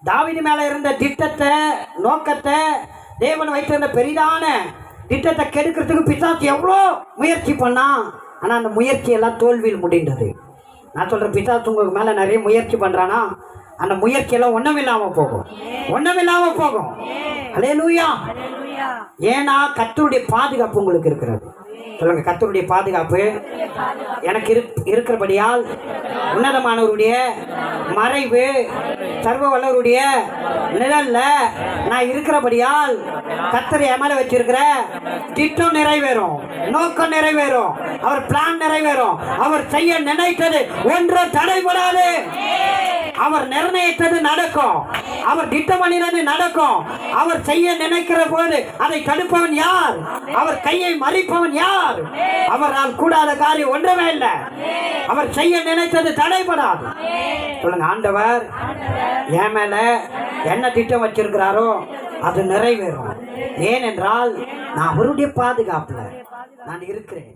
தாவீது மேல இருந்த திட்டத்தை, நோக்கத்தை, தேவன் வைத்திருந்த பெரிதான திட்டத்தை கெடுக்கிறதுக்கு பிசாசு எவ்வளோ முயற்சி பண்ணான். ஆனால் அந்த முயற்சியெல்லாம் தோல்வியில் முடிந்தது. நான் சொல்கிறேன், பிசாசு உங்களுக்கு மேலே நிறைய முயற்சி பண்ணுறானா, அந்த முயற்சியெல்லாம் ஒன்றுமில்லாமல் போகும், ஒன்றுமில்லாமல் போகும். அல்லேலூயா. ஏன்னா கர்த்தருடைய பாதுகாப்பு உங்களுக்கு இருக்கிறது. சொல்லுங்க, கர்த்தருடைய பாதுகாப்பு எனக்கு இருக்கிறபடியால் உன்னதமானவருடைய மறைவு, சர்வ வல்லவருடைய நிழல்ல நான் இருக்கிறபடியால் கர்த்தர் என் மேல வச்சிருக்கிற திட்டம் நிறைவேறும், நோக்கம் நிறைவேறும், அவர் பிளான் நிறைவேறும். அவர் செய்ய நினைத்தது ஒன்று தடைபடாது. அவர் நிர்ணயித்தது நடக்கும், அவர் திட்டம் பண்ணினது நடக்கும். அவர் செய்ய நினைக்கிற போது அதை தடுப்பவன் யார்? அவர் கையை மறிப்பவன் யார்? அவரால் கூடாத காரியம் ஒன்றுமே இல்லை. அவர் செய்ய நினைத்தது தடைபடாது. சொல்லுங்க, ஆண்டவர் என் மேல என்ன திட்டம் வச்சிருக்கிறாரோ அது நிறைவேறும். ஏனென்றால் நான் அவருடைய பாதுகாப்புல நான் இருக்கிறேன்.